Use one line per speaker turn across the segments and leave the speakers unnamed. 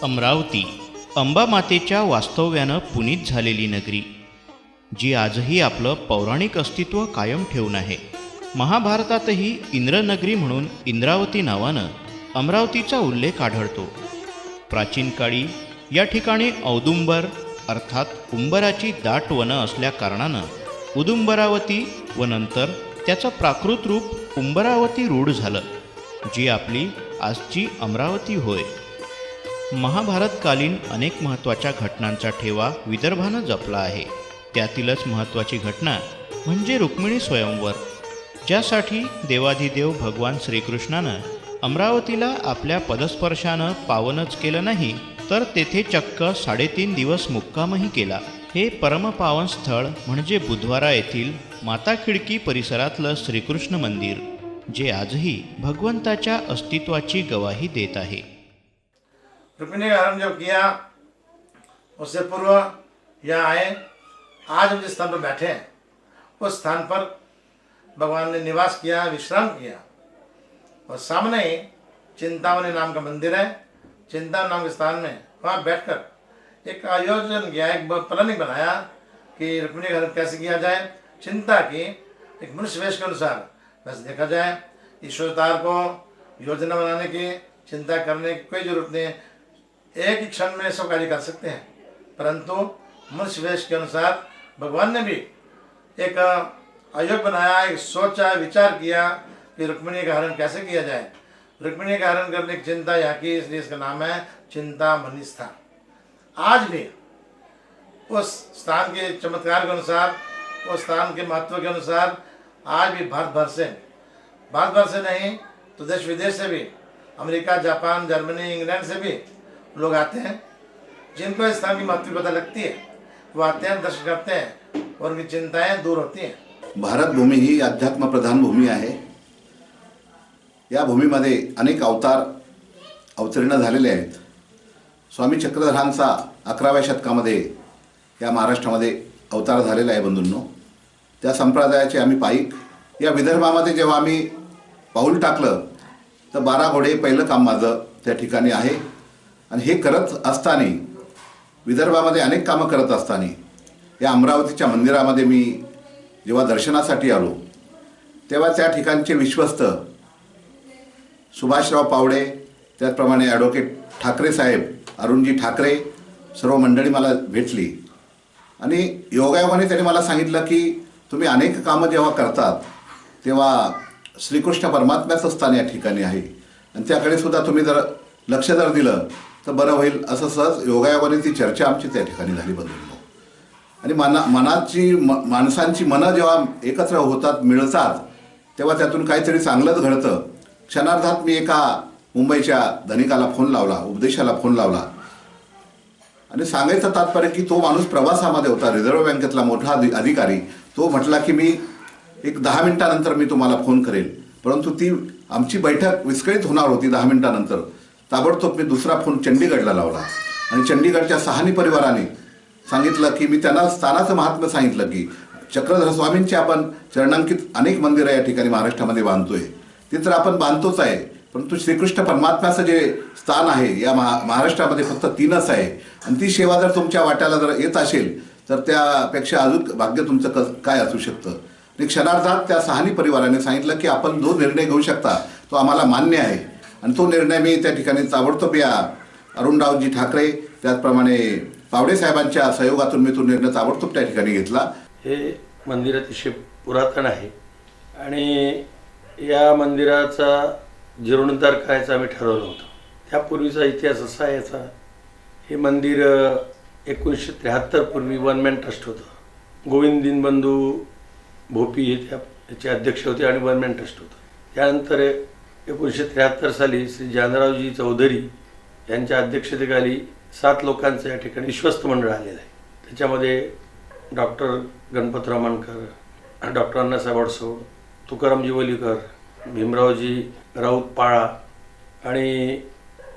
अमरावती अंबामातेच्या वास्तव्यानं पुनीत झालेली नगरी, जी आजही आपलं पौराणिक अस्तित्व कायम ठेवून आहे. महाभारतातही इंद्रनगरी म्हणून इंद्रावती नावानं अमरावतीचा उल्लेख आढळतो. प्राचीन काळी या ठिकाणी औदुंबर अर्थात उंबराची दाट वनं असल्या कारणानं उदुंबरावती व नंतर त्याचं प्राकृत रूप उंबरावती रूढ झालं, जी आपली आजची अमरावती होय. महाभारतकालीन अनेक महत्त्वाच्या घटनांचा ठेवा विदर्भानं जपला आहे. त्यातीलच महत्त्वाची घटना म्हणजे रुक्मिणी स्वयंवर, ज्यासाठी देवाधिदेव भगवान श्रीकृष्णानं अमरावतीला आपल्या पदस्पर्शानं पावनच केलं नाही, तर तेथे चक्क 3.5 दिवस मुक्कामही केला. हे परमपावन स्थळ म्हणजे बुधवारा येथील माता खिडकी परिसरातलं श्रीकृष्ण मंदिर, जे आजही भगवंताच्या अस्तित्वाची गवाही देत आहे.
रुक्मिणी का हरण जब किया उससे पूर्व यहाँ आए, आज हम जिस स्थान पर बैठे हैं उस स्थान पर भगवान ने निवास किया, विश्राम किया. और सामने ही चिंतामणि नाम का मंदिर है. चिंतामणि नाम के स्थान में वहाँ बैठकर एक आयोजन किया, एक प्लानिंग बनाया कि रुक्मिणी का हरण कैसे किया जाए. चिंता की एक मनुष्य वेश के अनुसार वैसे देखा जाए. ईश्वर अवतार को योजना बनाने की, चिंता करने की कोई जरूरत नहीं है. एक ही क्षण में सब कार्य कर सकते हैं, परंतु मनुष्य वेश के अनुसार भगवान ने भी एक आयोग बनाया, एक सोचा, विचार किया कि रुक्मिणी का हरण कैसे किया जाए. रुक्मिणी का हरण करने की चिंता यहाँ की, इसलिए इसका नाम है चिंतामणि स्थान. आज भी उस स्थान के चमत्कार के अनुसार, उस स्थान के महत्व के अनुसार आज भी भारत भर से नहीं तो देश विदेश से भी, अमेरिका, जापान, जर्मनी, इंग्लैंड से भी लोग आते हैं. जिनको इस स्थान की महत्व पता लगती है वो आते हैं, दर्शन करते हैं और उनकी चिंताएं दूर होती हैं.
भारत भूमी ही अध्यात्म प्रधान भूमी आहे. या भूमीमध्ये अनेक अवतार अवतीर्ण झालेले आहेत. स्वामी चक्रधरांचा 11व्या शतकामध्ये या महाराष्ट्रामध्ये अवतार झालेला आहे. बंधूंनो, त्या संप्रदायाचे आम्ही पाईक. या विदर्भामध्ये जेव्हा आम्ही पाऊल टाकलं तर 12 घोडे पहिलं काम माझं त्या ठिकाणी आहे. आणि हे करत असताना, विदर्भामध्ये अनेक कामं करत असताना या अमरावतीच्या मंदिरामध्ये मी जेव्हा दर्शनासाठी आलो तेव्हा त्या ठिकाणचे विश्वस्त सुभाषराव पावडे, त्याचप्रमाणे ॲडव्होकेट ठाकरे साहेब, अरुणजी ठाकरे, सर्व मंडळी मला भेटली. आणि योगायोगाने त्यांनी मला सांगितलं की तुम्ही अनेक कामं जेव्हा करतात तेव्हा श्रीकृष्ण परमात्म्याचं स्थान या ठिकाणी आहे आणि त्याकडे सुद्धा तुम्ही जर लक्ष दिलं तर बरं होईल. असं सहज योगायोगाने ती चर्चा आमची त्या ठिकाणी झाली बंधूंनो. आणि मनाची माणसांची मनं जेव्हा एकत्र होतात, मिळतात, तेव्हा त्यातून काहीतरी चांगलंच घडतं. क्षणार्धात मी एका मुंबईच्या धनिकाला फोन लावला, उपदेशाला फोन लावला आणि सांगायचं तात्पर्य की तो माणूस प्रवासामध्ये होता, रिझर्व्ह बँकेतला मोठा अधिकारी. तो म्हटला की मी एक 10 मिनिटानंतर मी तुम्हाला फोन करेल. परंतु ती आमची बैठक विस्कळीत होणार होती 10 मिनिटानंतर. ताबडतोब मी दुसरा फोन चंडीगडला लावला आणि चंडीगडच्या सहानी परिवाराने सांगितलं की मी त्यांना स्थानाचं महात्म्य सांगितलं की चक्रधर स्वामींची आपण चरणांकित अनेक मंदिरं या ठिकाणी महाराष्ट्रामध्ये बांधतोय. ते तर आपण बांधतोच आहे, परंतु श्रीकृष्ण परमात्म्याचं जे स्थान आहे या महाराष्ट्रामध्ये फक्त 3च आहे. आणि ती सेवा जर तुमच्या वाट्याला जर येत असेल तर त्यापेक्षा अजून भाग्य तुमचं काय असू शकतं. आणि क्षणार्धात त्या सहानी परिवाराने सांगितलं की आपण जो निर्णय घेऊ शकता तो आम्हाला मान्य आहे. आणि तो निर्णय मी त्या ठिकाणी ताबडतोब या अरुणरावजी ठाकरे, त्याचप्रमाणे पावडे साहेबांच्या सहयोगातून मी तो निर्णय ताबडतोब त्या ठिकाणी घेतला.
हे मंदिर अतिशय पुरातन आहे आणि या मंदिराचा जीर्णोद्धार करायचा आम्ही ठरवलं होतं. त्यापूर्वीचा इतिहास असा आहे याचा, हे मंदिर 1973 पूर्वी वन मॅन ट्रस्ट होतं. गोविंद दीनबंधू भोपी हे त्याचे अध्यक्ष होते आणि वन मॅन ट्रस्ट होतं. त्यानंतर 1973 साली श्री जानरावजी चौधरी यांच्या अध्यक्षतेखाली 7 लोकांचं या ठिकाणी विश्वस्त मंडळ आलेलं आहे. त्याच्यामध्ये डॉक्टर गणपतराव मानकर, डॉक्टर अण्णासाहेब अडसोड, तुकारामजी वलीकर, भीमरावजी राऊत पाळा आणि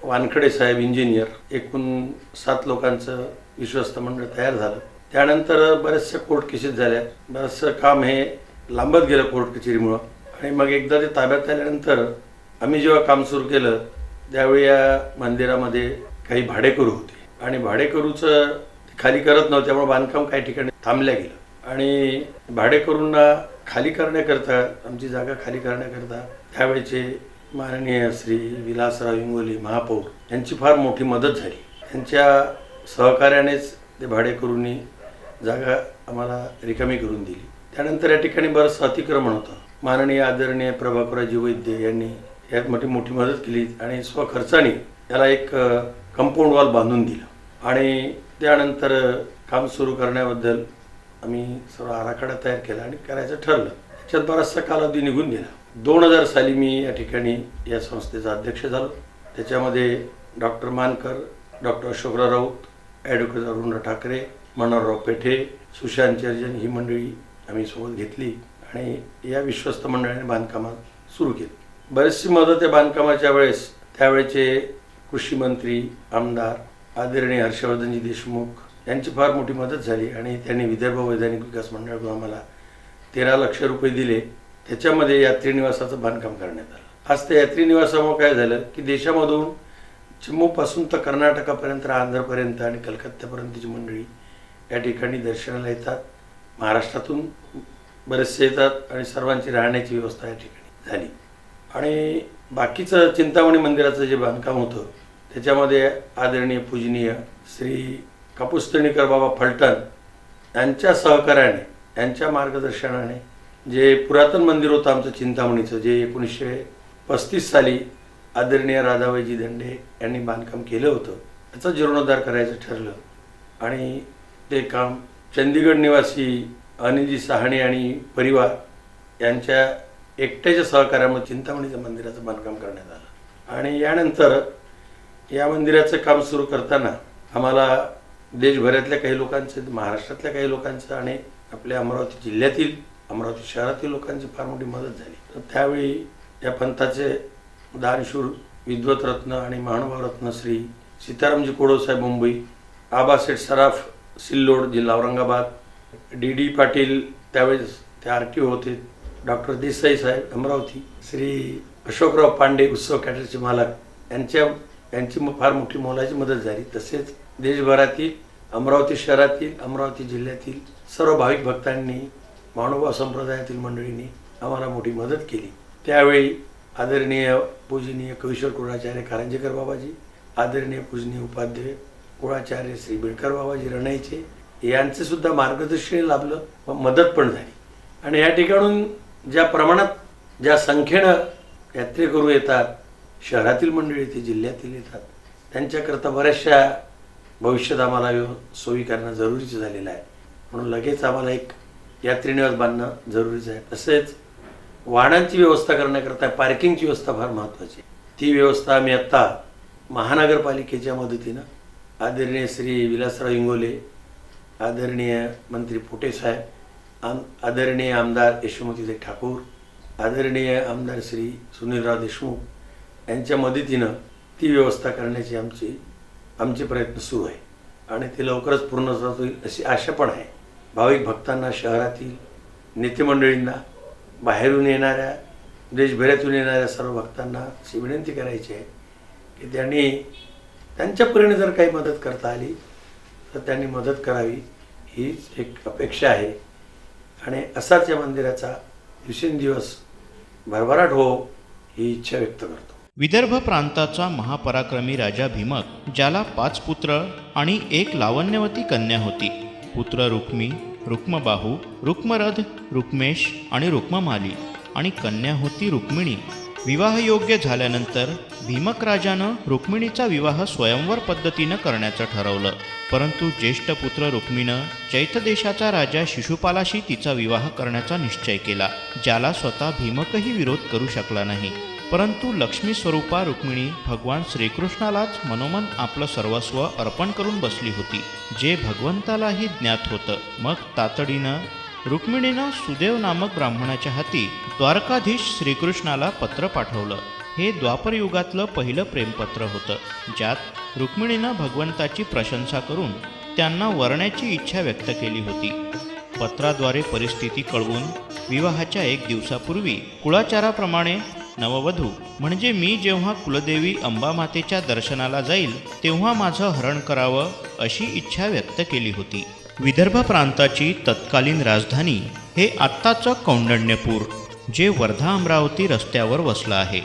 वानखडे साहेब इंजिनियर, एकूण 7 लोकांचं विश्वस्त मंडळ तयार झालं. त्यानंतर बऱ्याचशा कोर्ट केसेस झाल्या. बरंचसं काम हे लांबत गेलं कोर्ट कचेरीमुळं. आणि मग एकदा ते ताब्यात आल्यानंतर आम्ही जेव्हा काम सुरू केलं त्यावेळी या मंदिरामध्ये काही भाडेकरू होते आणि भाडेकरूचं खाली करत नव्हते, त्यामुळे बांधकाम काही ठिकाणी थांबल्या गेलं आणि भाडेकरूंना खाली करण्याकरता, आमची जागा खाली करण्याकरता त्यावेळेचे माननीय श्री विलासराव इंगोले महापौर यांची फार मोठी मदत झाली. त्यांच्या सहकार्यानेच ते भाडेकरूंनी जागा आम्हाला रिकामी करून दिली. त्यानंतर या ठिकाणी बरंचसं अतिक्रमण होतं. माननीय आदरणीय प्रभाकरजी वैद्य यांनी यात मोठी मदत केली आणि स्वखर्चाने त्याला एक कंपाऊंड वॉल बांधून दिलं आणि त्यानंतर काम सुरू करण्याबद्दल आम्ही सर्व आराखडा तयार केला आणि करायचं ठरलं. त्याच्यात बराचसा कालावधी निघून गेला. 2000 साली मी या ठिकाणी या संस्थेचा अध्यक्ष झालो. त्याच्यामध्ये डॉक्टर मानकर, डॉक्टर अशोकराव राऊत, ॲडव्होकेट अरुण ठाकरे, मनोहरराव पेठे, सुशांत चर्जन ही मंडळी आम्ही सोबत घेतली आणि या विश्वस्त मंडळाने बांधकामात सुरू केली. बरीचशी मदत या बांधकामाच्या वेळेस त्यावेळेचे कृषी मंत्री, आमदार आदरणीय हर्षवर्धनजी देशमुख यांची फार मोठी मदत झाली आणि त्यांनी विदर्भ वैधानिक विकास मंडळाकडून आम्हाला 13 लाख रुपये दिले. त्याच्यामध्ये यात्री निवासाचं बांधकाम करण्यात आलं. आज त्या यात्री निवासामुळे काय झालं की देशामधून जम्मूपासून तर कर्नाटकापर्यंत, आंध्रपर्यंत आणि कलकत्त्यापर्यंतची मंडळी या ठिकाणी दर्शनाला येतात. महाराष्ट्रातून बरेचसे येतात आणि सर्वांची राहण्याची व्यवस्था या ठिकाणी झाली. आणि बाकीचं चिंतामणी मंदिराचं जे बांधकाम होतं त्याच्यामध्ये आदरणीय पूजनीय श्री कापुस्तणीकर बाबा फलटण यांच्या सहकार्याने, यांच्या मार्गदर्शनाने जे पुरातन मंदिर होतं आमचं चिंतामणीचं, जे 1935 साली आदरणीय राधाबाईजी दंडे यांनी बांधकाम केलं होतं, त्याचा जीर्णोद्धार करायचं ठरलं आणि ते काम चंदीगड निवासी अनिलजी साहणे आणि परिवार यांच्या एकट्याच्या सहकार्यामध्ये चिंतामणीच्या मंदिराचं बांधकाम करण्यात आलं. आणि यानंतर या मंदिराचं काम सुरू करताना आम्हाला देशभरातल्या काही लोकांचं, महाराष्ट्रातल्या काही लोकांचं आणि आपल्या अमरावती जिल्ह्यातील, अमरावती शहरातील लोकांची फार मोठी मदत झाली. तर त्यावेळी या पंथाचे दानशूर विद्वतरत्न आणि महानुभावरत्न श्री सीतारामजी कोडोसाहेब मुंबई, आबासेठ सराफ सिल्लोड जिल्हा औरंगाबाद, डी पाटील त्यावेळेस ते RTO होते, डॉक्टर देसाई साहेब अमरावती, श्री अशोकराव पांडे उत्सव कॅटरचे मालक यांची फार मोठी मोलाची मदत झाली. तसेच देशभरातील, अमरावती शहरातील, अमरावती जिल्ह्यातील सर्व भाविक भक्तांनी, महानुभाव संप्रदायातील मंडळींनी आम्हाला मोठी मदत केली. त्यावेळी आदरणीय पूजनीय कविश्वर कुळाचार्य कारंजेकर बाबाजी, आदरणीय पूजनीय उपाध्याय कुळाचार्य श्री बिडकर बाबाजी रणाईचे यांचे सुद्धा मार्गदर्शन लाभलं व मदत पण झाली. आणि या ठिकाणून ज्या प्रमाणात, ज्या संख्येनं यात्रेकरू येतात, शहरातील मंडळी येते, जिल्ह्यातील येतात, त्यांच्याकरता बऱ्याचशा भविष्यात आम्हाला सोयी करणं जरुरीचं झालेलं आहे. म्हणून लगेच आम्हाला एक यात्रीनिवास बांधणं जरुरीचं आहे. तसेच वाहनांची व्यवस्था करण्याकरता पार्किंगची व्यवस्था फार महत्त्वाची आहे. ती व्यवस्था आम्ही आत्ता महानगरपालिकेच्या मदतीनं आदरणीय श्री विलासराव इंगोले, आदरणीय मंत्री पोटे साहेब, आदरणीय आमदार यशोमतीताई ठाकूर, आदरणीय आमदार श्री सुनीलराव देशमुख यांच्या मदतीनं ती व्यवस्था करण्याची आमचे प्रयत्न सुरू आहे आणि ते लवकरच पूर्ण होईल अशी आशा पण आहे. भाविक भक्तांना, शहरातील नेतेमंडळींना, बाहेरून येणाऱ्या, देशभरातून येणाऱ्या सर्व भक्तांना अशी विनंती करायची आहे की त्यांनी त्यांच्या परीने जर काही मदत करता आली तर त्यांनी मदत करावी, हीच एक अपेक्षा आहे. आणि असाच या मंदिराचा दिवसेंदिवस भरभराट हो ही इच्छा व्यक्त करतो.
विदर्भ प्रांताचा महापराक्रमी राजा भीमक, ज्याला 5 पुत्र आणि 1 लावण्यवती कन्या होती. पुत्र रुक्मी, रुक्मबाहू, रुक्मरथ, रुक्मेश आणि रुक्ममाली आणि कन्या होती रुक्मिणी. विवाहयोग्य झाल्यानंतर भीमक राजानं रुक्मिणीचा विवाह स्वयंवर पद्धतीनं करण्याचं ठरवलं. परंतु ज्येष्ठ पुत्र रुक्मीनं चैत्य देशाचा राजा शिशुपालाशी तिचा विवाह करण्याचा निश्चय केला, ज्याला स्वतः भीमकही विरोध करू शकला नाही. परंतु लक्ष्मी स्वरूपा रुक्मिणी भगवान श्रीकृष्णालाच मनोमन आपलं सर्वस्व अर्पण करून बसली होती, जे भगवंतालाही ज्ञात होतं. मग तातडीनं रुक्मिणीनं सुदेव नामक ब्राह्मणाच्या हाती द्वारकाधीश श्रीकृष्णाला पत्र पाठवलं. हे द्वापरयुगातलं पहिलं प्रेमपत्र होतं, ज्यात रुक्मिणीनं भगवंताची प्रशंसा करून त्यांना वरण्याची इच्छा व्यक्त केली होती. पत्राद्वारे परिस्थिती कळवून विवाहाच्या 1 दिवसापूर्वी कुळाचाराप्रमाणे नववधू म्हणजे मी जेव्हा कुलदेवी अंबामातेच्या दर्शनाला जाईल तेव्हा माझं हरण करावं अशी इच्छा व्यक्त केली होती. विदर्भ प्रांताची तत्कालीन राजधानी हे आत्ताचं कौंडण्यपूर, जे वर्धा अमरावती रस्त्यावर वसलं आहे.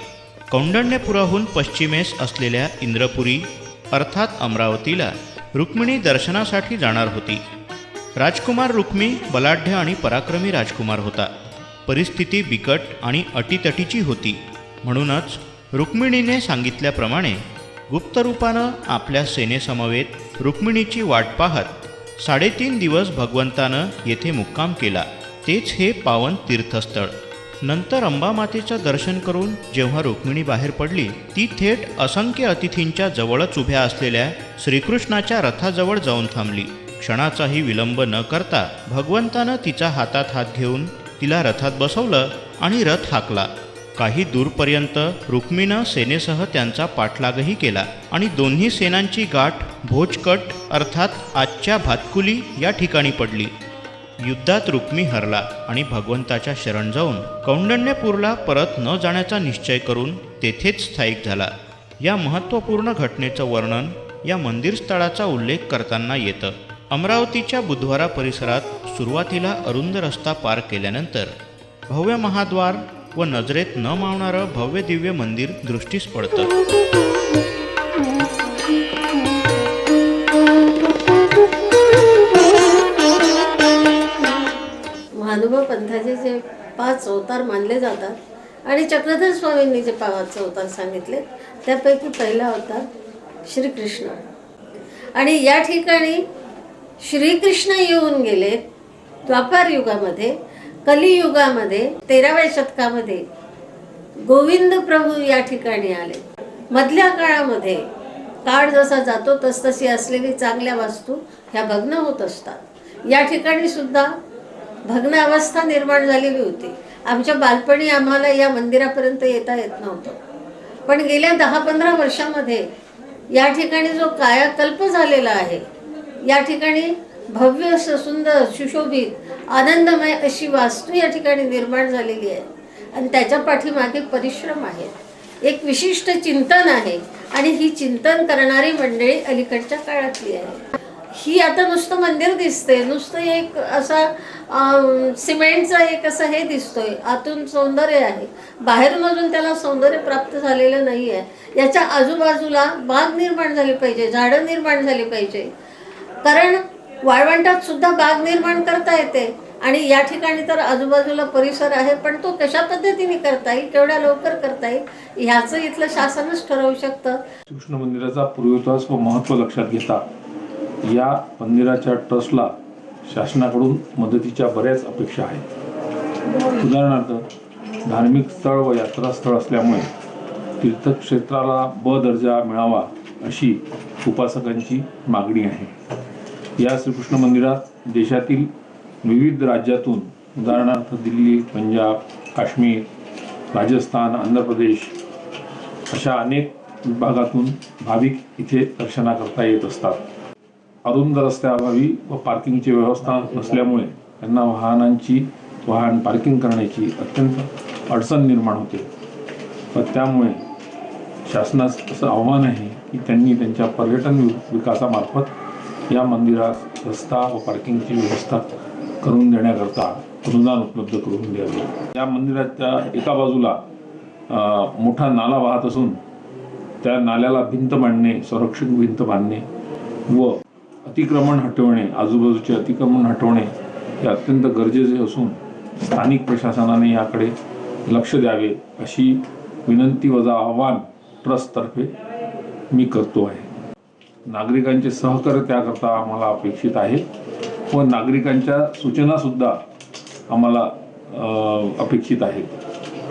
कौंडण्यपुराहून पश्चिमेस असलेल्या इंद्रपुरी अर्थात अमरावतीला रुक्मिणी दर्शनासाठी जाणार होती. राजकुमार रुक्मी बलाढ्य आणि पराक्रमी राजकुमार होता. परिस्थिती बिकट आणि अटीतटीची होती. म्हणूनच रुक्मिणीने सांगितल्याप्रमाणे गुप्तरूपानं आपल्या सेनेसमवेत रुक्मिणीची वाट पाहत 3.5 दिवस भगवंतानं येथे मुक्काम केला. तेच हे पावन तीर्थस्थळ. नंतर अंबामातेचं दर्शन करून जेव्हा रुक्मिणी बाहेर पडली, ती थेट असंख्य अतिथींच्या जवळच उभ्या असलेल्या श्रीकृष्णाच्या रथाजवळ जाऊन थांबली. क्षणाचाही विलंब न करता भगवंतानं तिचा हातात हात घेऊन तिला रथात बसवलं आणि रथ हाकला. काही दूरपर्यंत रुक्मीनं सेनेसह त्यांचा पाठलागही केला आणि दोन्ही सेनांची गाठ भोजकट अर्थात आजच्या भातकुली या ठिकाणी पडली. युद्धात रुक्मी हरला आणि भगवंताच्या शरण जाऊन कौंडण्यपूरला परत न जाण्याचा निश्चय करून तेथेच स्थायिक झाला. या महत्त्वपूर्ण घटनेचं वर्णन या मंदिर स्थळाचा उल्लेख करताना येतं. अमरावतीच्या बुधवारा परिसरात सुरुवातीला अरुंद रस्ता पार केल्यानंतर भव्य महाद्वार व नजरेत न मावणारं भव्य दिव्य मंदिर दृष्टीस पडतं.
महानुभाव पंथाचे जे 5 अवतार मानले जातात आणि चक्रधर स्वामींनी जे 5 अवतार सांगितले त्यापैकी पहिला अवतार श्रीकृष्ण. आणि या ठिकाणी श्रीकृष्ण येऊन गेले द्वापार युगामध्ये. कलियुगामध्ये 13व्या शतकामध्ये गोविंद प्रभू या ठिकाणी आले. मधल्या काळामध्ये काळ जसा जातो तसतशी असलेली चांगल्या वास्तू ह्या भग्न होत असतात. या ठिकाणी सुद्धा भग्न अवस्था निर्माण झालेली होती. आमच्या बालपणी आम्हाला या मंदिरापर्यंत येता येत नव्हतं, पण गेल्या 10-15 वर्षामध्ये या ठिकाणी जो कायाकल्प झालेला आहे, या ठिकाणी भव्य सुंदर सुशोभित आनंदमय अशी वास्तू या ठिकाणी निर्माण झालेली आहे. आणि त्याच्या पाठीमागे परिश्रम आहेत, एक विशिष्ट चिंतन आहे आणि ही चिंतन करणारी मंडळी अलीकडच्या काळातली आहे. ही आता नुसतं मंदिर दिसते, नुसतं एक असा सिमेंटचा एक असं हे दिसतोय. आतून सौंदर्य आहे, बाहेरून अजून त्याला सौंदर्य प्राप्त झालेलं नाही आहे. याच्या आजूबाजूला बाग निर्माण झाली पाहिजे, झाडं निर्माण झाली पाहिजे. कारण वाळवंटात सुद्धा बाग निर्माण करता येते आणि या ठिकाणी तर आजूबाजूला परिसर आहे, पण तो कशा पद्धतीने करता येईल, केवढ्या लवकर करता येईल, ह्याचं इथलं शासनच ठरवू शकतं.
कृष्ण मंदिराचा पूर्वइतिहास व महत्त्व लक्षात घेता या मंदिराच्या ट्रस्टला शासनाकडून मदतीच्या बऱ्याच अपेक्षा आहेत. उदाहरणार्थ धार्मिक स्थळ व यात्रास्थळ असल्यामुळे तीर्थक्षेत्राला ब दर्जा मिळावा अशी उपासकांची मागणी आहे. या श्रीकृष्ण मंदिरात देशातील विविध राज्यातून उदाहरणार्थ दिल्ली, पंजाब, काश्मीर, राजस्थान, आंध्र प्रदेश अशा अनेक भागातून भाविक इथे दर्शनाकरता येत असतात. अरुंद रस्त्याअभावी व पार्किंगची व्यवस्था नसल्यामुळे त्यांना वाहन पार्किंग करण्याची अत्यंत अडचण निर्माण होते. व त्यामुळे शासनास असं आव्हान आहे की त्यांनी त्यांच्या पर्यटन विकासामार्फत या मंदिरात रस्ता व पार्किंगची व्यवस्था करून देण्याकरता अनुदान उपलब्ध करून द्यावे. या मंदिराच्या एका बाजूला मोठा नाला वाहत असून त्या नाल्याला भिंत बांधणे, संरक्षक भिंत बांधणे व अतिक्रमण हटवणे, आजूबाजूचे अतिक्रमण हटवणे हे अत्यंत गरजेचे असून स्थानिक प्रशासनाने याकडे लक्ष द्यावे अशी विनंती वजा आव्हान ट्रस्टतर्फे मी करतो आहे. नागरिकांचे सहकार्य त्याकरता आम्हाला अपेक्षित आहे व नागरिकांच्या सूचनासुद्धा आम्हाला अपेक्षित आहेत.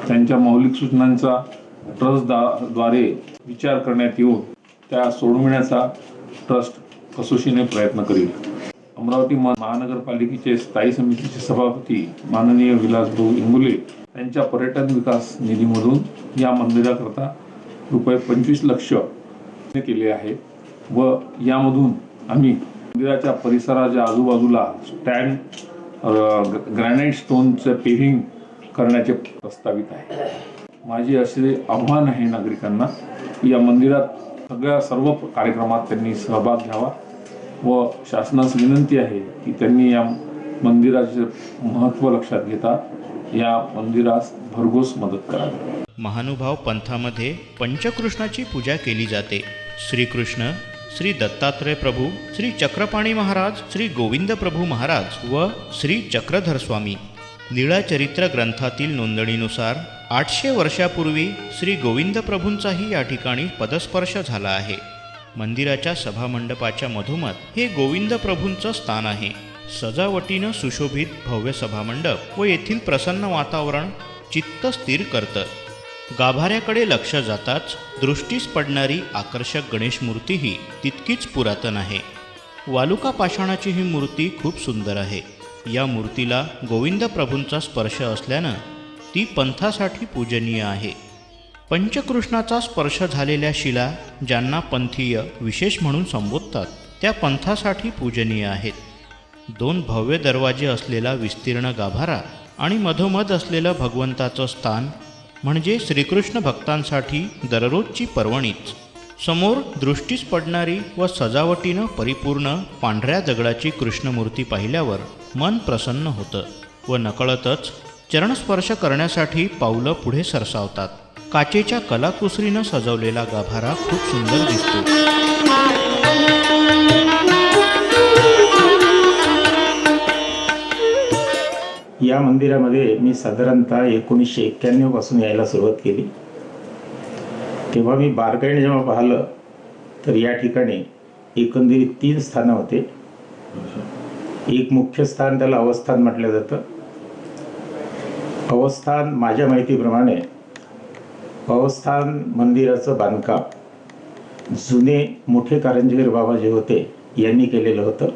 त्यांच्या मौलिक सूचनांचा ट्रस्टद्वारे विचार करण्यात येऊन त्या सोडविण्याचा ट्रस्ट कसोशीने प्रयत्न करील. अमरावती महानगरपालिकेचे स्थायी समितीचे सभापती माननीय विलासभाऊ इंगुले यांच्या पर्यटन विकास निधीमधून या मंदिराकरता ₹25 लक्ष केले आहे व यामधून आम्ही मंदिराच्या परिसराच्या आजूबाजूला स्टँड ग्रॅनाइट स्टोनचं पेव्हिंग करण्याचे प्रस्तावित आहे. माझे असे आव्हान आहे नागरिकांना की या मंदिरात सर्व कार्यक्रमात त्यांनी सहभाग घ्यावा व शासनास विनंती आहे की त्यांनी या मंदिराचे महत्त्व लक्षात घेता या मंदिरास भरघोस मदत करावी.
महानुभाव पंथामध्ये पंचकृष्णाची पूजा केली जाते. श्रीकृष्ण, श्री दत्तात्रय प्रभू, श्री चक्रपाणी महाराज, श्री गोविंद प्रभू महाराज व श्री चक्रधर स्वामी. लीळाचरित्र ग्रंथातील नोंदणीनुसार 800 वर्षापूर्वी श्री गोविंद प्रभूंचाही या ठिकाणी पदस्पर्श झाला आहे. मंदिराच्या सभामंडपाच्या मधोमध हे गोविंद प्रभूंचं स्थान आहे. सजावटीनं सुशोभित भव्य सभामंडप व येथील प्रसन्न वातावरण चित्त स्थिर करतं. गाभाऱ्याकडे लक्ष जाताच दृष्टीस पडणारी आकर्षक गणेश मूर्तीही तितकीच पुरातन आहे. वालुका पाषाणाची ही मूर्ती खूप सुंदर आहे. या मूर्तीला गोविंद प्रभूंचा स्पर्श असल्यानं ती पंथासाठी पूजनीय आहे. पंचकृष्णाचा स्पर्श झालेल्या शिला ज्यांना पंथीय विशेष म्हणून संबोधतात त्या पंथासाठी पूजनीय आहेत. 2 भव्य दरवाजे असलेला विस्तीर्ण गाभारा आणि मधोमध असलेलं भगवंताचं स्थान म्हणजे श्रीकृष्ण भक्तांसाठी दररोजची पर्वणीच. समोर दृष्टीस पडणारी व सजावटीनं परिपूर्ण पांढऱ्या दगडाची कृष्णमूर्ती पाहिल्यावर मन प्रसन्न होतं व नकळतच चरणस्पर्श करण्यासाठी पावलं पुढे सरसावतात. काचेच्या कलाकुसरीनं सजवलेला गाभारा खूप सुंदर दिसतो.
या मंदिरामध्ये मी साधारणतः 1991 पासून यायला सुरुवात केली. तेव्हा मी बारकाईने जेव्हा पाहिलं तर या ठिकाणी एकंदरीत 3 स्थानं होते. एक मुख्य स्थान, त्याला अवस्थान म्हटलं जातं. अवस्थान माझ्या माहितीप्रमाणे अवस्थान मंदिराचं बांधकाम जुने मोठे कारंजेकर बाबा जे होते यांनी केलेलं होतं.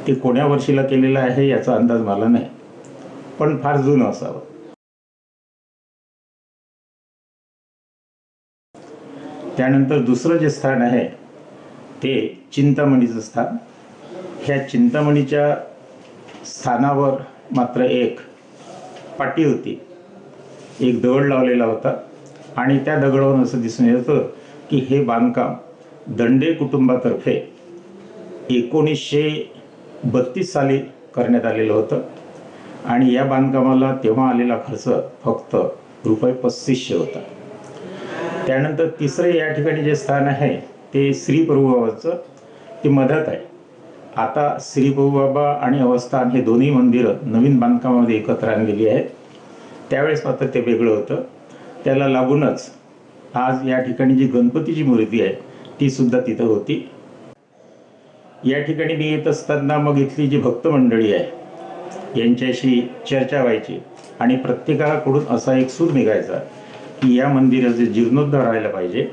ते कोण्या वर्षीला केलेलं आहे याचा अंदाज मला नाही, पण फार जुनं असावं. त्यानंतर दुसरं जे स्थान आहे ते चिंतामणीचं स्थान. ह्या चिंतामणीच्या स्थानावर मात्र एक पाटी होती, एक दगड लावलेला होता आणि त्या दगडावरून असं दिसून येतं की हे बांधकाम दंडे कुटुंबातर्फे 1932 साली करण्यात आलेलं होतं आणि या बांधकामाला तेव्हा आलेला खर्च फक्त ₹3500 होता. त्यानंतर तिसरं या ठिकाणी जे स्थान आहे ते श्री प्रभूबाबाचं, ते मधात आहे. आता श्री प्रभूबाबा आणि अवस्थान हे दोन्ही मंदिरं नवीन बांधकामामध्ये एकत्र आणलेली आहेत. त्यावेळेस मात्र ते वेगळं होतं. त्याला लागूनच आज या ठिकाणी जी गणपतीची मूर्ती आहे ती सुद्धा तिथं होती. या ठिकाणी मी येत असताना मग इथली जी भक्त मंडळी आहे यांच्याशी चर्चा व्हायची आणि प्रत्येकाकडून असा एक सूर निघायचा की या मंदिराचे जीर्णोद्धार व्हायला पाहिजे.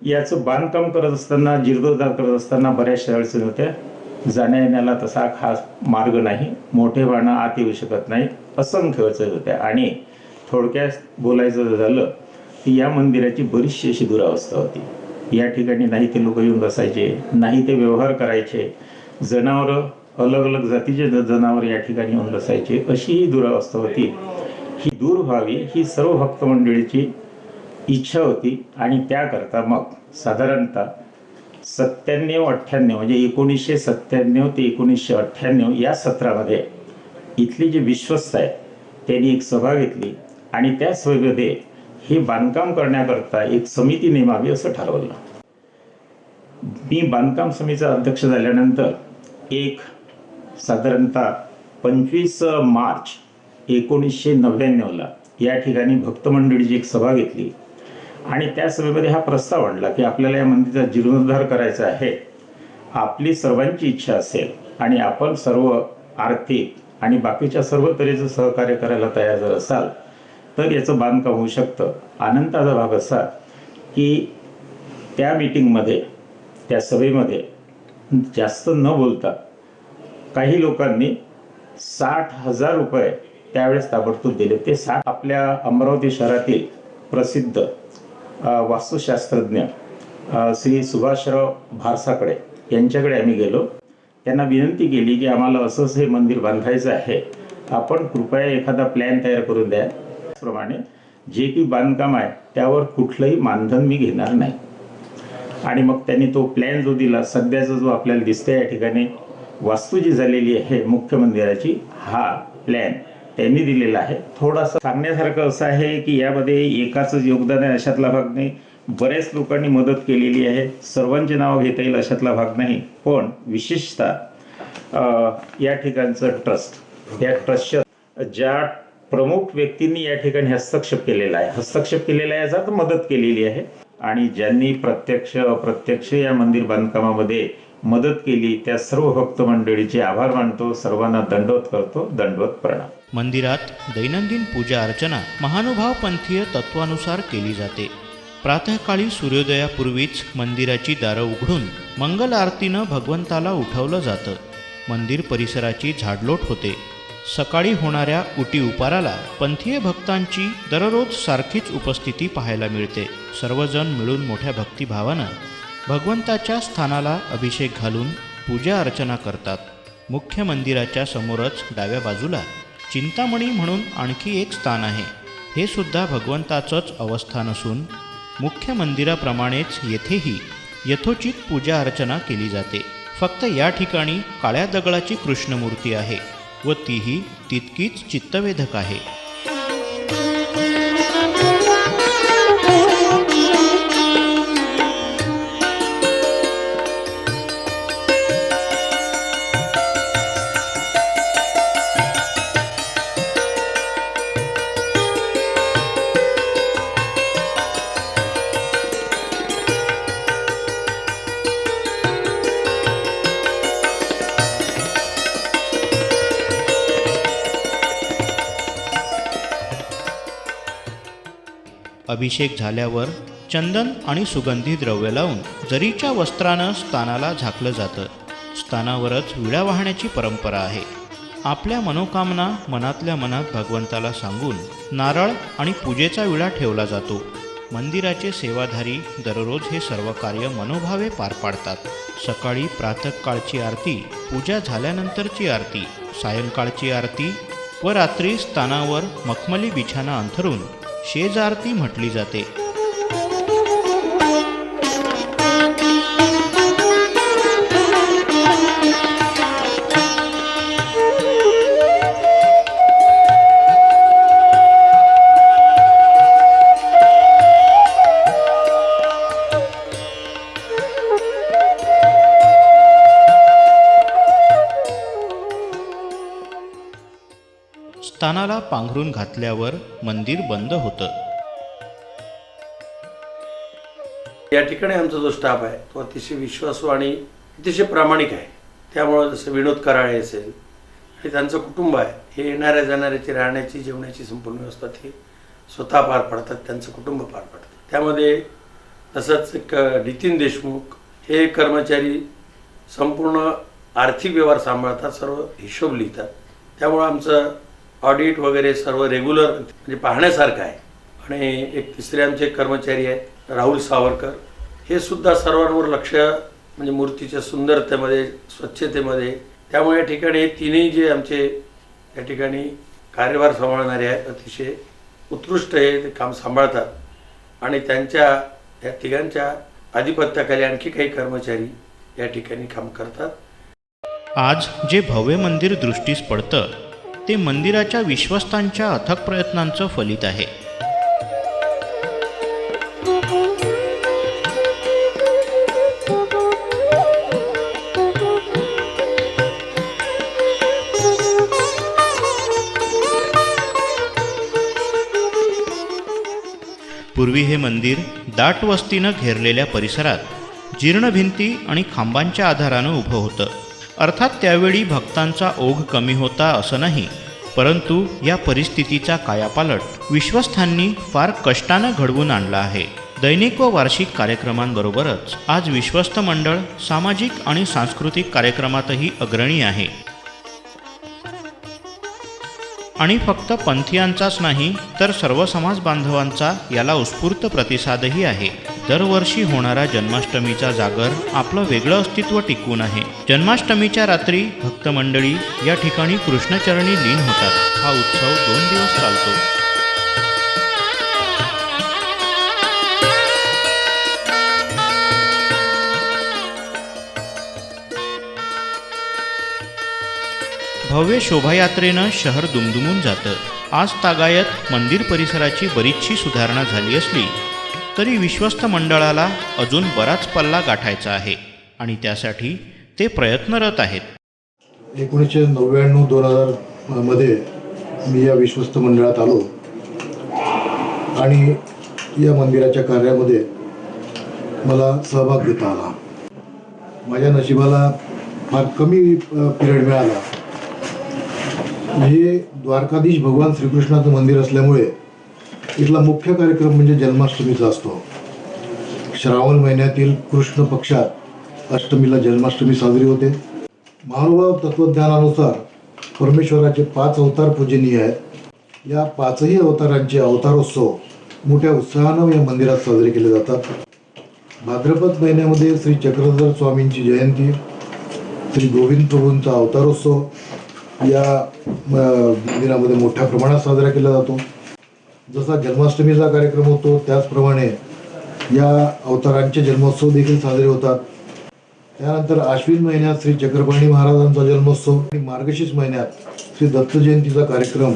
याचं बांधकाम करत असताना, जीर्णोद्धार करत असताना बऱ्याचशा अडचणी होत्या. जाण्या येण्याला तसा खास मार्ग नाही, मोठेपणा आत येऊ शकत नाही, असंख्य अडचणी होत्या. आणि थोडक्यात बोलायचं झालं की या मंदिराची बरीचशी अशी दुरावस्था होती. या ठिकाणी नाही ते लोक येऊन बसायचे, नाही ते व्यवहार करायचे, जनावरं अलग अलग जातीचे जनावर या ठिकाणी येऊन बसायचे, अशी ही दुरावस्था होती. ही दूर व्हावी ही सर्व भक्त मंडळीची इच्छा होती आणि त्याकरता मग साधारणतः 97-98 म्हणजे 1997 ते 1998 या सत्रामध्ये इथली जी विश्वस्त आहे त्यांनी एक सभा घेतली आणि त्या सभेमध्ये हे बांधकाम करण्याकरता एक समिती नेमावी असं ठरवलं. मी बांधकाम समितीचा अध्यक्ष झाल्यानंतर एक साधारणतः 25 मार्च 1999 या ठिकाणी भक्त मंडळीची एक सभा घेतली आणि त्या सभेमध्ये हा प्रस्ताव आणला की आपल्याला या मंदिराचा जीर्णोद्धार करायचा आहे. आपली सर्वांची इच्छा असेल आणि आपण सर्व आर्थिक आणि बाकीच्या सर्व तऱ्हेचं सहकार्य करायला तयार जर असाल तर याचं बांधकाम होऊ शकतं. आनंदाचा भाग असा की त्या मीटिंगमध्ये, त्या सभेमध्ये जास्त न बोलता काही लोकांनी 60,000 रुपये त्यावेळेस ताबडतोब दिले. ते 60 आपल्या अमरावती शहरातील प्रसिद्ध वास्तुशास्त्रज्ञ श्री सुभाषराव भारसाकडे यांच्याकडे आम्ही गेलो. त्यांना विनंती केली की आम्हाला असंच हे मंदिर बांधायचं आहे, आपण कृपया एखादा प्लॅन तयार करून द्या. त्याचप्रमाणे जे की बांधकाम आहे त्यावर कुठलंही मानधन मी घेणार नाही. आणि मग त्यांनी तो प्लॅन जो दिला, सध्याचा जो आपल्याला दिसतंय या ठिकाणी वास्तू जी झालेली आहे मुख्य मंदिराची, हा प्लॅन त्यांनी दिलेला आहे. थोडासा सांगण्यासारखं असं आहे की यामध्ये एकाचंच योगदान आहे अशातला भाग नाही, बऱ्याच लोकांनी मदत केलेली आहे. सर्वांची नावं घेता येईल अशातला भाग नाही, पण विशेषतः या ठिकाणचं ट्रस्ट, या ट्रस्टच्या ज्या प्रमुख व्यक्तींनी या ठिकाणी हस्तक्षेप केलेला आहे याचा अर्थ मदत केलेली आहे. आणि ज्यांनी प्रत्यक्ष अप्रत्यक्ष या मंदिर बांधकामामध्ये मदत केली त्या सर्व भक्त मंडळीचे आभार मानतो. सर्वांना दंडवत करतो. दंडवत प्रणाम.
मंदिरात दैनंदिन पूजा अर्चना महानुभाव पंथीय तत्वानुसार केली जाते. प्रातःकाळी सूर्योदयापूर्वीच मंदिराची दारं उघडून मंगल आरतीनं भगवंताला उठवलं जातं. मंदिर परिसराची झाडलोट होते. सकाळी होणाऱ्या उटी उपाराला पंथीय भक्तांची दररोज सारखीच उपस्थिती पाहायला मिळते. सर्वजण मिळून मोठ्या भक्तिभावानं भगवंताच्या स्थानाला अभिषेक घालून पूजा अर्चना करतात. मुख्य मंदिराच्या समोरच डाव्या बाजूला चिंतामणी म्हणून आणखी एक स्थान आहे. हे सुद्धा भगवंताचंच अवस्थान असून मुख्य मंदिराप्रमाणेच येथेही यथोचित पूजा अर्चना केली जाते. फक्त या ठिकाणी काळ्या दगडाची कृष्णमूर्ती आहे व तीही तितकीच चित्तवेधक आहे. अभिषेक झाल्यावर चंदन आणि सुगंधी द्रव्य लावून जरीच्या वस्त्रानं स्थानाला झाकलं जातं. स्थानावरच विडा वाहण्याची परंपरा आहे. आपल्या मनोकामना मनातल्या मनात भगवंताला सांगून नारळ आणि पूजेचा विडा ठेवला जातो. मंदिराचे सेवाधारी दररोज हे सर्व कार्य मनोभावे पार पाडतात. सकाळी प्रातःकाळची आरती, पूजा झाल्यानंतरची आरती, सायंकाळची आरती व रात्री स्थानावर मखमली बिछाना अंथरून शेज आरती म्हटली जाते. स्थानाला पांघरून घातल्यावर मंदिर बंद होतं.
या ठिकाणी आमचा जो स्टाफ आहे तो अतिशय विश्वासू आणि अतिशय प्रामाणिक आहे. त्यामुळं जसं विनोद कराळे असेल हे त्यांचं कुटुंब आहे, हे येणाऱ्या जाणाऱ्याची राहण्याची जेवणाची संपूर्ण व्यवस्था ते स्वतः पार पाडतात, त्यांचं कुटुंब पार पाडतात. त्यामध्ये तसंच एक नितीन देशमुख हे कर्मचारी संपूर्ण आर्थिक व्यवहार सांभाळतात, सर्व हिशोब लिहितात. त्यामुळं आमचं ऑडिट वगैरे सर्व रेग्युलर म्हणजे पाहण्यासारखं आहे. आणि एक तिसरे आमचे कर्मचारी आहेत राहुल सावरकर, हे सुद्धा सर्वांवर लक्ष म्हणजे मूर्तीच्या सुंदरतेमध्ये, स्वच्छतेमध्ये. त्यामुळे या ठिकाणी हे तिन्ही जे आमचे या ठिकाणी कार्यभार सांभाळणारे आहेत अतिशय उत्कृष्ट हे ते काम सांभाळतात. आणि त्यांच्या या तिघांच्या आधिपत्याखाली आणखी काही कर्मचारी या ठिकाणी काम करतात.
आज जे भव्य मंदिर दृष्टीस पडतं ते मंदिराच्या विश्वस्तांच्या अथक प्रयत्नांचं फलित आहे. पूर्वी हे मंदिर दाट वस्तीनं घेरलेल्या परिसरात जीर्ण भिंती आणि खांबांच्या आधारानं उभं होतं. अर्थात त्यावेळी भक्तांचा ओघ कमी होता असं नाही, परंतु या परिस्थितीचा कायापालट विश्वस्थांनी फार कष्टानं घडवून आणला आहे. दैनिक व वार्षिक कार्यक्रमांबरोबरच आज विश्वस्त मंडळ सामाजिक आणि सांस्कृतिक कार्यक्रमातही अग्रणी आहे. आणि फक्त पंथीयांचाच नाही तर सर्व समाज बांधवांचा याला उत्स्फूर्त प्रतिसादही आहे. दरवर्षी होणारा जन्माष्टमीचा जागर आपलं वेगळं अस्तित्व टिकवून आहे. जन्माष्टमीच्या रात्री भक्तमंडळी या ठिकाणी कृष्णचरणी लीन होतात. हा उत्सव 2 दिवस चालतो. भव्य शोभायात्रेनं शहर दुमदुमून जातं. आज तागायत मंदिर परिसराची बरीचशी सुधारणा झाली असली तरी विश्वस्त मंडळाला अजून बराच पल्ला गाठायचा आहे आणि त्यासाठी ते प्रयत्नरत आहेत.
1999-2000 मध्ये मी या विश्वस्त मंडळात आलो आणि या मंदिराच्या कार्यामध्ये मला सहभाग घेता आला. माझ्या नशिबाला फार कमी पिरियड मिळाला. हे द्वारकाधीश भगवान श्रीकृष्णाचं मंदिर असल्यामुळे इथला मुख्य कार्यक्रम म्हणजे जन्माष्टमीचा असतो. श्रावण महिन्यातील कृष्ण पक्षात अष्टमीला जन्माष्टमी साजरी होते. महानुभाव तत्त्वज्ञानानुसार परमेश्वराचे 5 अवतार पूजनीय आहेत. या 5ही अवतारांचे अवतारोत्सव मोठ्या उत्साहानं या मंदिरात साजरे केले जातात. भाद्रपद महिन्यामध्ये श्री चक्रधर स्वामींची जयंती, श्री गोविंद प्रभूंचा अवतारोत्सव या मंदिरामध्ये मोठ्या प्रमाणात साजरा केला जातो. जसा जन्माष्टमीचा कार्यक्रम होतो त्याचप्रमाणे या अवतारांचे जन्मोत्सव देखील साजरे होतात. त्यानंतर आश्विन महिन्यात श्री चक्रपाणी महाराजांचा जन्मोत्सव आणि मार्गशीर्ष महिन्यात श्री दत्त जयंतीचा कार्यक्रम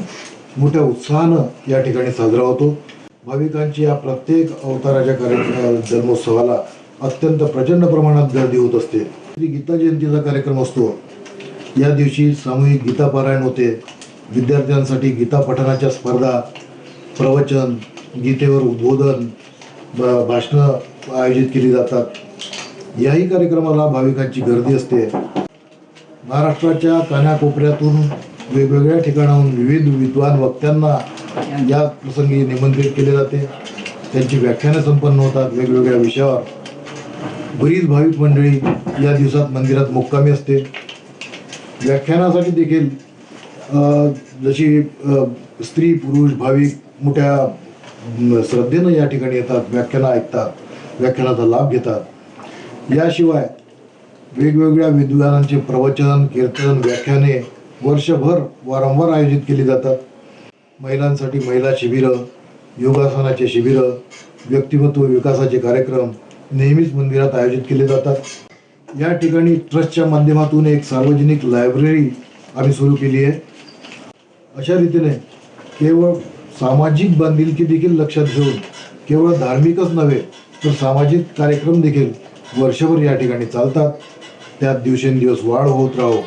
मोठ्या उत्साहानं या ठिकाणी साजरा होतो. भाविकांची या प्रत्येक अवताराच्या जन्मोत्सवाला अत्यंत प्रचंड प्रमाणात गर्दी होत असते. श्री गीता जयंतीचा कार्यक्रम असतो. या दिवशी सामूहिक गीता पारायण होते. विद्यार्थ्यांसाठी गीता पठणाच्या स्पर्धा, प्रवचन, गीतेवर उद्बोधन, भाषणं आयोजित केली जातात. याही कार्यक्रमाला भाविकांची गर्दी असते. महाराष्ट्राच्या कानाकोपऱ्यातून वेगवेगळ्या ठिकाणाहून विविध विद्वान वक्त्यांना या प्रसंगी निमंत्रित केले जाते. त्यांची व्याख्यानं संपन्न होतात वेगवेगळ्या विषयावर. बरीच भाविक मंडळी या दिवसात मंदिरात मुक्कामी असते. व्याख्यानासाठी देखील जशी स्त्री पुरुष भाविक मोठ्या श्रद्धेनं या ठिकाणी येतात, व्याख्यानं ऐकतात, व्याख्यानाचा लाभ घेतात. याशिवाय वेगवेगळ्या विद्वानांचे प्रवचन, कीर्तन, व्याख्याने वर्षभर वारंवार आयोजित केली जातात. महिलांसाठी महिला शिबिरं, योगासनाचे शिबिरं, व्यक्तिमत्व विकासाचे कार्यक्रम नेहमीच मंदिरात आयोजित केले जातात. या ठिकाणी ट्रस्टच्या माध्यमातून एक सार्वजनिक लायब्ररी आम्ही सुरू केली आहे. अशा रीतीने केवळ सामाजिक बांधिलकी देखील लक्षात घेऊन केवळ धार्मिकच नव्हे तर सामाजिक कार्यक्रम देखील वर्षभर या ठिकाणी चालतात. त्यात दिवसेंदिवस वाढ होत राहो,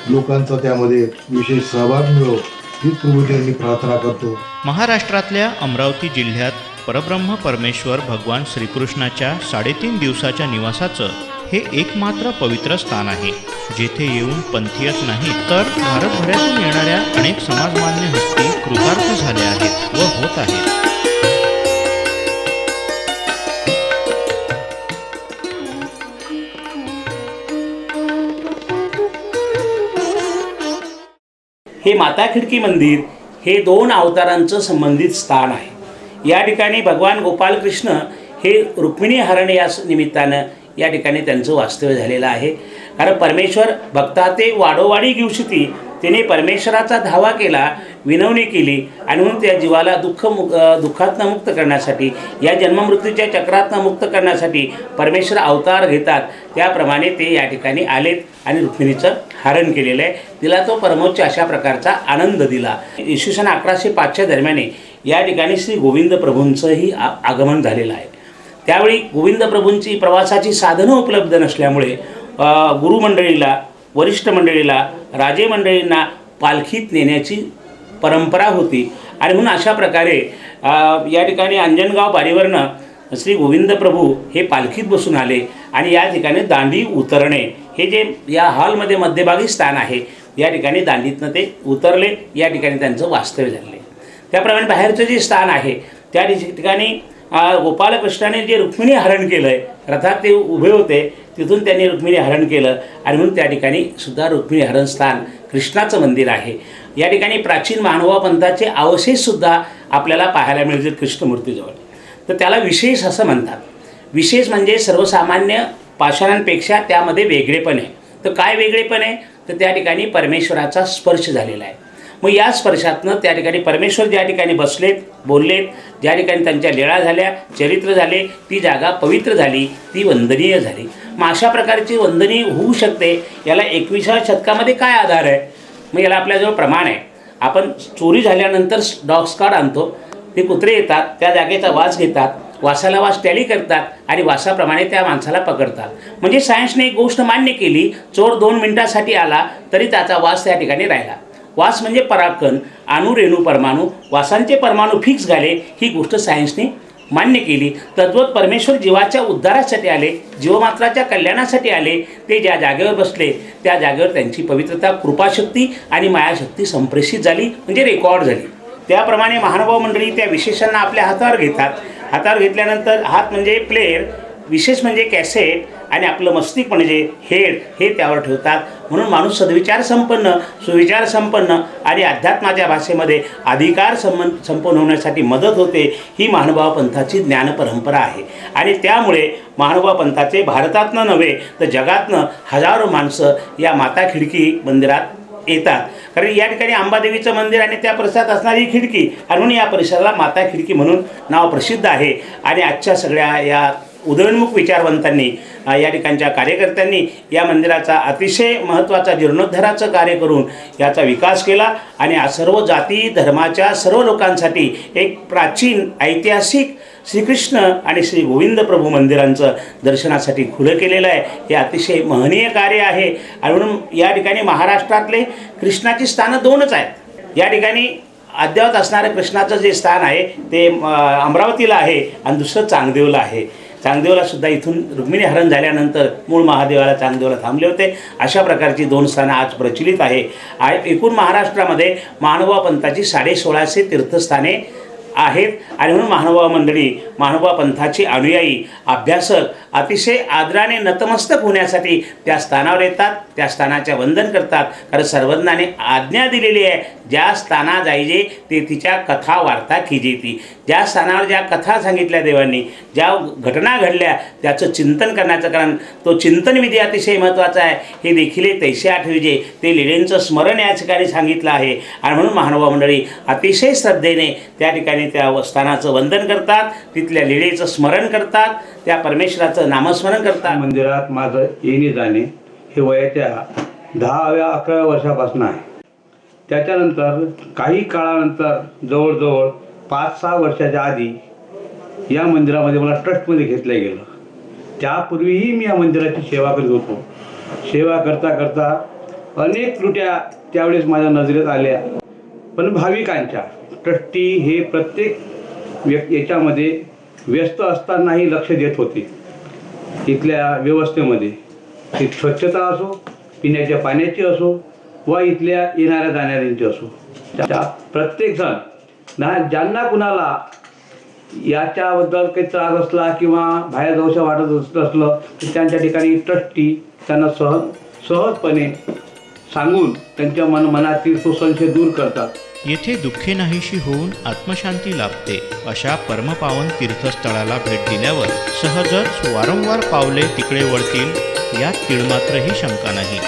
लोकांचा त्यामध्ये विशेष सहभाग मिळो हीच प्रभूंनी प्रार्थना करतो.
महाराष्ट्रातल्या अमरावती जिल्ह्यात परब्रह्म परमेश्वर भगवान श्रीकृष्णाच्या 3.5 दिवसाच्या निवासाचं हे एकमात्र पवित्र स्थान आहे, जेथे येऊन पंथीयच नाही तर भारतभरातून येणाऱ्या अनेक समाजमान्य हस्ती कृतार्थ झाल्या आहेत व होत आहेत.
हे माता खिडकी मंदिर हे 2 अवतारांचं संबंधित स्थान आहे. या ठिकाणी भगवान गोपालकृष्ण हे रुक्मिणी हरण या निमित्तानं या ठिकाणी त्यांचं वास्तव्य झालेलं आहे. कारण परमेश्वर भक्ता ते वाडोवाडी घेऊशिती तिने परमेश्वराचा धावा केला, विनवणी केली आणि म्हणून त्या जीवाला दुःखातनं मुक्त करण्यासाठी, या जन्ममृत्यूच्या चक्रातनं मुक्त करण्यासाठी परमेश्वर अवतार घेतात. त्याप्रमाणे ते या ठिकाणी आलेत आणि रुक्मिणीचं हरण केलेलं आहे. तिला तो परमोच्च अशा प्रकारचा आनंद दिला. इसवी सन 1105च्या दरम्यान या ठिकाणी श्री गोविंद प्रभूंचंही आगमन झालेलं आहे. त्यावेळी गोविंद प्रभूंची प्रवासाची साधनं उपलब्ध नसल्यामुळे गुरुमंडळीला, वरिष्ठ मंडळीला, राजे मंडळींना पालखीत नेण्याची परंपरा होती आणि म्हणून अशा प्रकारे या ठिकाणी अंजनगाव बारीवरनं श्री गोविंद प्रभू हे पालखीत बसून आले आणि या ठिकाणी दांडी उतरणे हे जे या हॉलमध्ये मध्यभागी स्थान आहे, या ठिकाणी दांडीतनं ते उतरले. या ठिकाणी त्यांचं वास्तव्य झाले. त्याप्रमाणे बाहेरचं जे स्थान आहे त्या ठिकाणी गोपालकृष्णाने जे रुक्मिणी हरण केलं आहे, रथात ते उभे होते, तिथून त्यांनी रुक्मिणी हरण केलं आणि म्हणून त्या ठिकाणी सुद्धा रुक्मिणी हरण स्थान कृष्णाचं मंदिर आहे. या ठिकाणी प्राचीन मानवा पंथाचे अवशेषसुद्धा आपल्याला पाहायला मिळतील कृष्णमूर्तीजवळ. तर त्याला विशेष असं म्हणतात. विशेष म्हणजे सर्वसामान्य पाषाणांपेक्षा त्यामध्ये वेगळेपण आहे. तर काय वेगळेपण आहे? तर त्या ठिकाणी परमेश्वराचा स्पर्श झालेला आहे. मग या स्पर्शातनं त्या ठिकाणी परमेश्वर ज्या ठिकाणी बसलेत, बोललेत, ज्या ठिकाणी त्यांच्या लीळा झाल्या, चरित्र झाले, ती जागा पवित्र झाली, ती वंदनीय झाली. मग अशा प्रकारची वंदनीय होऊ शकते याला 21व्या शतकामध्ये काय आधार आहे? मग याला आपल्याजवळ प्रमाण आहे. आपण चोरी झाल्यानंतर डॉग स्क्वॉड आणतो, ते कुत्रे येतात, त्या जागेचा वास घेतात, वासाला वास टॅली करतात आणि वासाप्रमाणे त्या माणसाला पकडतात. म्हणजे सायन्सने एक गोष्ट मान्य केली, चोर 2 मिनिटासाठी आला तरी त्याचा वास त्या ठिकाणी राहिला. वास म्हणजे परागकण, अणु रेणू परमाणू, वासांचे परमाणू फिक्स झाले, ही गोष्ट सायन्सने मान्य केली. तद्वत परमेश्वर जीवाच्या उद्धारासाठी आले, जीवमात्राच्या कल्याणासाठी आले. ते ज्या जागेवर बसले त्या जागेवर त्यांची पवित्रता, कृपाशक्ती आणि मायाशक्ती संप्रेषित झाली, म्हणजे रेकॉर्ड झाली. त्याप्रमाणे महानुभाव मंडळी त्या विशेषांना आपल्या हातावर घेतात. हातावर घेतल्यानंतर हात म्हणजे प्लेयर, विशेष म्हणजे कॅसेट आणि आपलं मस्तिष्क म्हणजे हेड हे त्यावर ठेवतात. म्हणून माणूस सद्विचार संपन्न, सुविचार संपन्न आणि अध्यात्माच्या भाषेमध्ये अधिकार संपन्न होण्यासाठी मदत होते. ही महानुभाव पंथाची ज्ञान परंपरा आहे. आणि त्यामुळे महानुभाव पंथाचे भारतातनं नव्हे तर जगातनं हजारो माणसं या माता खिडकी मंदिरात येतात. कारण या ठिकाणी अंबादेवीचं मंदिर आणि त्या परिसरात असणारी खिडकी, आणि म्हणून या परिसराला माता खिडकी म्हणून नाव प्रसिद्ध आहे. आणि आजच्या सगळ्या या उदयोन्मुख विचारवंतांनी, या ठिकाणच्या कार्यकर्त्यांनी या मंदिराचा अतिशय महत्त्वाचा जीर्णोद्धाराचं कार्य करून याचा विकास केला. आणि सर्व जाती धर्माच्या सर्व लोकांसाठी एक प्राचीन ऐतिहासिक श्रीकृष्ण आणि श्री गोविंद प्रभू मंदिरांचं दर्शनासाठी खुलं केलेलं आहे. हे अतिशय महनीय कार्य आहे. आणि म्हणून या ठिकाणी महाराष्ट्रातले कृष्णाची स्थानं 2च आहेत. या ठिकाणी अद्ययावत असणारं कृष्णाचं जे स्थान आहे ते अमरावतीला आहे आणि दुसरं चांगदेवला आहे. चांगदेवला सुद्धा इथून रुक्मिणी हरण झाल्यानंतर मूळ महादेवाला चांगदेवला थांबले होते. अशा प्रकारची 2 स्थानं आज प्रचलित आहे. एकूण महाराष्ट्रामध्ये महानुभाव पंथाची 1650 तीर्थस्थाने आहेत. आणि म्हणून महानुभाव मंडळी, महानुभाव पंथाची अनुयायी, अभ्यासक अतिशय आदराने नतमस्तक होण्यासाठी त्या स्थानावर येतात, त्या स्थानाच्या वंदन करतात. कारण सर्वज्ञाने आज्ञा दिलेली आहे, ज्या स्थाना जायजे ते तिच्या कथा वार्ता कीजेती. ज्या स्थानावर ज्या कथा सांगितल्या देवांनी, ज्या घटना घडल्या त्याचं चिंतन करण्याचं, कारण तो चिंतनविधी अतिशय महत्त्वाचा आहे. हे देखील तैसे आठविजे, ते लीलेंचं स्मरण या ठिकाणी सांगितलं आहे. आणि म्हणून महानुभाव मंडळी अतिशय श्रद्धेने त्या ठिकाणी त्या स्थानाचं वंदन करतात, तिथल्या लीलेचं स्मरण करतात, त्या परमेश्वराचं नामस्मरण करतात.
मंदिरात माझं येणे जाणे हे वयाच्या 10-11 वर्षापासून आहे. त्याच्यानंतर काही काळानंतर जवळजवळ 5-6 वर्षाच्या आधी या मंदिरामध्ये मला ट्रस्टमध्ये घेतलं गेलं. त्यापूर्वीही मी या मंदिराची सेवा करीत होतो. सेवा करता करता अनेक त्रुट्या त्यावेळेस माझ्या नजरेत आल्या. पण भाविकांच्या ट्रस्टी हे प्रत्येक याच्यामध्ये व्यस्त असतानाही लक्ष देत होते. इथल्या व्यवस्थेमध्ये ती स्वच्छता असो, पिण्याच्या पाण्याची असो व इथल्या येणाऱ्या जाणाऱ्यांची असो, त्या प्रत्येकजण ज्यांना कुणाला याच्याबद्दल काही त्रास असला किंवा बाहेर जाऊशा वाटत असलं तर त्यांच्या ठिकाणी ट्रस्टी त्यांना सहजपणे सांगून त्यांच्या मनातील तो संशय दूर करतात.
येथे दुःखे नाहीशी होऊन आत्मशांती लाभते. अशा परमपावन तीर्थस्थळाला भेट दिल्यावर सहजच वारंवार पावले तिकडे वळतील यात तिळमात्रही शंका नाही.